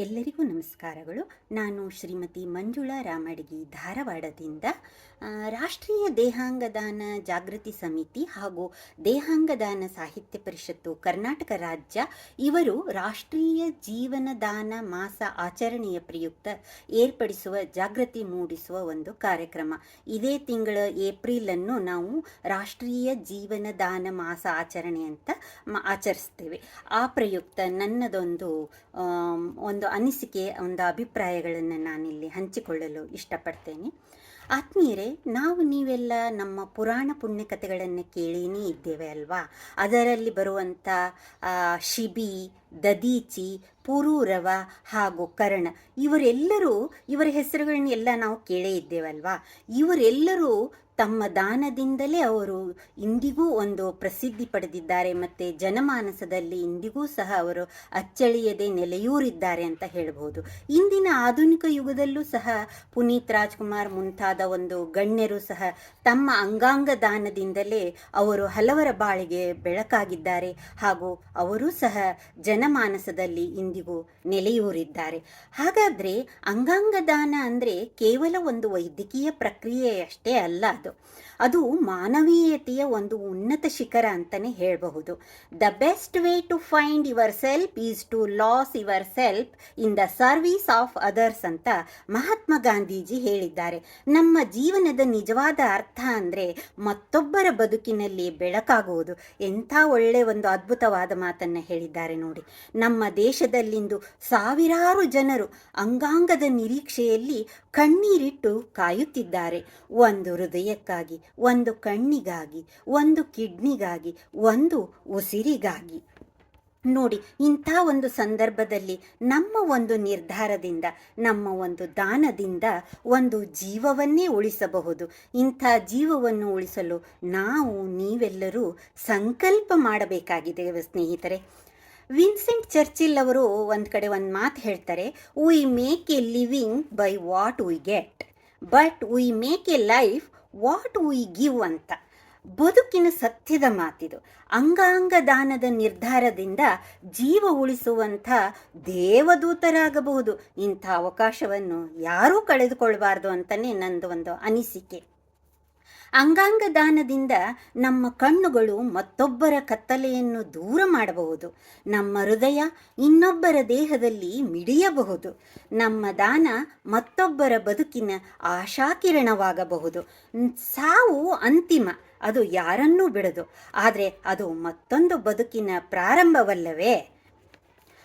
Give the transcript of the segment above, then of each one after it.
ಎಲ್ಲರಿಗೂ ನಮಸ್ಕಾರಗಳು. ನಾನು ಶ್ರೀಮತಿ ಮಂಜುಳಾ ರಾಮಡಿಗಿ, ಧಾರವಾಡದಿಂದ. ರಾಷ್ಟ್ರೀಯ ದೇಹಾಂಗದಾನ ಜಾಗೃತಿ ಸಮಿತಿ ಹಾಗೂ ದೇಹಾಂಗದಾನ ಸಾಹಿತ್ಯ ಪರಿಷತ್ತು ಕರ್ನಾಟಕ ರಾಜ್ಯ ಇವರು ರಾಷ್ಟ್ರೀಯ ಜೀವನದಾನ ಮಾಸ ಆಚರಣೆಯ ಪ್ರಯುಕ್ತ ಏರ್ಪಡಿಸುವ ಜಾಗೃತಿ ಮೂಡಿಸುವ ಒಂದು ಕಾರ್ಯಕ್ರಮ. ಇದೇ ತಿಂಗಳ ಏಪ್ರಿಲನ್ನು ನಾವು ರಾಷ್ಟ್ರೀಯ ಜೀವನದಾನ ಮಾಸ ಆಚರಣೆ ಅಂತ ಆಚರಿಸ್ತೇವೆ. ಆ ಪ್ರಯುಕ್ತ ನನ್ನದೊಂದು ಒಂದು ಅನಿಸಿಕೆ, ಒಂದು ಅಭಿಪ್ರಾಯಗಳನ್ನು ನಾನಿಲ್ಲಿ ಹಂಚಿಕೊಳ್ಳಲು ಇಷ್ಟಪಡ್ತೇನೆ. ಆತ್ಮೀಯರೇ, ನೀವೆಲ್ಲ ನಮ್ಮ ಪುರಾಣ ಪುಣ್ಯಕಥೆಗಳನ್ನು ಕೇಳಿನೇ ಇದ್ದೇವೆ ಅಲ್ವಾ? ಅದರಲ್ಲಿ ಬರುವಂಥ ಶಿಬಿ, ದದೀಚಿ, ಪುರೂರವ ಹಾಗೂ ಕರ್ಣ ಇವರ ಹೆಸರುಗಳನ್ನ ಎಲ್ಲ ನಾವು ಕೇಳೇ ಇದ್ದೇವಲ್ವಾ? ಇವರೆಲ್ಲರೂ ತಮ್ಮ ದಾನದಿಂದಲೇ ಅವರು ಇಂದಿಗೂ ಒಂದು ಪ್ರಸಿದ್ಧಿ ಪಡೆದಿದ್ದಾರೆ ಮತ್ತು ಜನಮಾನಸದಲ್ಲಿ ಇಂದಿಗೂ ಸಹ ಅವರು ಅಚ್ಚಳಿಯದೆ ನೆಲೆಯೂರಿದ್ದಾರೆ ಅಂತ ಹೇಳ್ಬೋದು. ಇಂದಿನ ಆಧುನಿಕ ಯುಗದಲ್ಲೂ ಸಹ ಪುನೀತ್ ರಾಜ್ಕುಮಾರ್ ಮುಂತಾದ ಒಂದು ಗಣ್ಯರು ಸಹ ತಮ್ಮ ಅಂಗಾಂಗ ದಾನದಿಂದಲೇ ಅವರು ಹಲವರ ಬಾಳಿಗೆ ಬೆಳಕಾಗಿದ್ದಾರೆ ಹಾಗೂ ಅವರೂ ಸಹ ಜನಮಾನಸದಲ್ಲಿ ಇಂದಿಗೂ ನೆಲೆಯೂರಿದ್ದಾರೆ. ಹಾಗಾದರೆ ಅಂಗಾಂಗ ದಾನ ಅಂದರೆ ಕೇವಲ ಒಂದು ವೈದ್ಯಕೀಯ ಪ್ರಕ್ರಿಯೆಯಷ್ಟೇ ಅಲ್ಲ, ಅದು ಮಾನವೀಯತೆಯ ಒಂದು ಉನ್ನತ ಶಿಖರ ಅಂತಲೇ ಹೇಳಬಹುದು. The best way to find yourself is to lose yourself in the service of others ಅಂತ ಮಹಾತ್ಮ ಗಾಂಧೀಜಿ ಹೇಳಿದ್ದಾರೆ. ನಮ್ಮ ಜೀವನದ ನಿಜವಾದ ಅರ್ಥ ಅಂದರೆ ಮತ್ತೊಬ್ಬರ ಬದುಕಿನಲ್ಲಿ ಬೆಳಕಾಗುವುದು. ಎಂಥ ಒಳ್ಳೆಯ ಒಂದು ಅದ್ಭುತವಾದ ಮಾತನ್ನು ಹೇಳಿದ್ದಾರೆ ನೋಡಿ. ನಮ್ಮ ದೇಶದಲ್ಲಿಂದು ಸಾವಿರಾರು ಜನರು ಅಂಗಾಂಗದ ನಿರೀಕ್ಷೆಯಲ್ಲಿ ಕಣ್ಣೀರಿಟ್ಟು ಕಾಯುತ್ತಿದ್ದಾರೆ. ಒಂದು ಹೃದಯಕ್ಕಾಗಿ, ಒಂದು ಕಣ್ಣಿಗಾಗಿ, ಒಂದು ಕಿಡ್ನಿಗಾಗಿ, ಒಂದು ಉಸಿರಿಗಾಗಿ. ನೋಡಿ, ಇಂಥ ಒಂದು ಸಂದರ್ಭದಲ್ಲಿ ನಮ್ಮ ಒಂದು ನಿರ್ಧಾರದಿಂದ, ನಮ್ಮ ಒಂದು ದಾನದಿಂದ ಒಂದು ಜೀವವನ್ನೇ ಉಳಿಸಬಹುದು. ಇಂಥ ಜೀವವನ್ನು ಉಳಿಸಲು ನೀವೆಲ್ಲರೂ ಸಂಕಲ್ಪ ಮಾಡಬೇಕಾಗಿದೆ ಸ್ನೇಹಿತರೆ. ವಿನ್ಸೆಂಟ್ ಚರ್ಚಿಲ್ ಅವರು ಒಂದು ಕಡೆ ಒಂದು ಮಾತು ಹೇಳ್ತಾರೆ, we make A living by what we get, but we make A life what we give ಅಂತ. ಬದುಕಿನ ಸತ್ಯದ ಮಾತಿದು. ಅಂಗಾಂಗ ದಾನದ ನಿರ್ಧಾರದಿಂದ ಜೀವ ಉಳಿಸುವಂಥ ದೇವದೂತರಾಗಬಹುದು. ಇಂಥ ಅವಕಾಶವನ್ನು ಯಾರೂ ಕಳೆದುಕೊಳ್ಬಾರ್ದು ಅಂತಲೇ ನಂದು ಒಂದು ಅನಿಸಿಕೆ. ಅಂಗಾಂಗ ದಾನದಿಂದ ನಮ್ಮ ಕಣ್ಣುಗಳು ಮತ್ತೊಬ್ಬರ ಕತ್ತಲೆಯನ್ನು ದೂರ ಮಾಡಬಹುದು. ನಮ್ಮ ಹೃದಯ ಇನ್ನೊಬ್ಬರ ದೇಹದಲ್ಲಿ ಮಿಡಿಯಬಹುದು. ನಮ್ಮ ದಾನ ಮತ್ತೊಬ್ಬರ ಬದುಕಿನ ಆಶಾಕಿರಣವಾಗಬಹುದು. ಸಾವು ಅಂತಿಮ, ಅದು ಯಾರನ್ನೂ ಬಿಡದು. ಆದರೆ ಅದು ಮತ್ತೊಂದು ಬದುಕಿನ ಪ್ರಾರಂಭವಲ್ಲವೇ?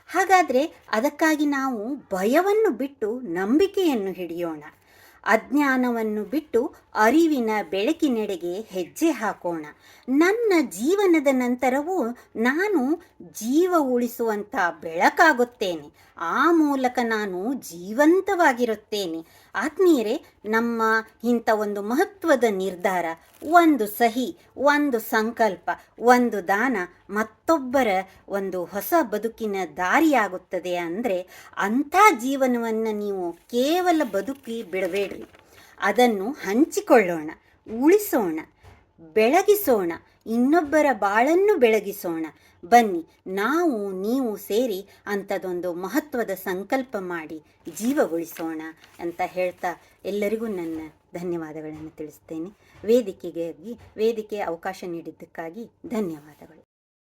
ಹಾಗಾದರೆ ಅದಕ್ಕಾಗಿ ನಾವು ಭಯವನ್ನು ಬಿಟ್ಟು ನಂಬಿಕೆಯನ್ನು ಹಿಡಿಯೋಣ. ಅಜ್ಞಾನವನ್ನು ಬಿಟ್ಟು ಅರಿವಿನ ಬೆಳಕಿನೆಡೆಗೆ ಹೆಜ್ಜೆ ಹಾಕೋಣ. ನನ್ನ ಜೀವನದ ನಂತರವೂ ನಾನು ಜೀವ ಉಳಿಸುವಂಥ ಬೆಳಕಾಗುತ್ತೇನೆ. ಆ ಮೂಲಕ ನಾನು ಜೀವಂತವಾಗಿರುತ್ತೇನೆ. ಆತ್ಮೀಯರೇ, ನಮ್ಮ ಇಂಥ ಒಂದು ಮಹತ್ವದ ನಿರ್ಧಾರ, ಒಂದು ಸಹಿ, ಒಂದು ಸಂಕಲ್ಪ, ಒಂದು ದಾನ ಮತ್ತೊಬ್ಬರ ಒಂದು ಹೊಸ ಬದುಕಿನ ದಾರಿಯಾಗುತ್ತದೆ ಅಂದರೆ ಅಂಥ ಜೀವನವನ್ನು ನೀವು ಕೇವಲ ಬದುಕಿ ಬಿಡಬೇಡ್ರಿ. ಅದನ್ನು ಹಂಚಿಕೊಳ್ಳೋಣ, ಉಳಿಸೋಣ, ಬೆಳಗಿಸೋಣ, ಇನ್ನೊಬ್ಬರ ಬಾಳನ್ನು ಬೆಳಗಿಸೋಣ. ಬನ್ನಿ, ನೀವು ಸೇರಿ ಅಂಥದ್ದೊಂದು ಮಹತ್ವದ ಸಂಕಲ್ಪ ಮಾಡಿ ಜೀವ ಉಳಿಸೋಣ ಅಂತ ಹೇಳ್ತಾ ಎಲ್ಲರಿಗೂ ನನ್ನ ಧನ್ಯವಾದಗಳನ್ನು ತಿಳಿಸ್ತೇನೆ. ವೇದಿಕೆ ಅವಕಾಶ ನೀಡಿದ್ದಕ್ಕಾಗಿ ಧನ್ಯವಾದಗಳು.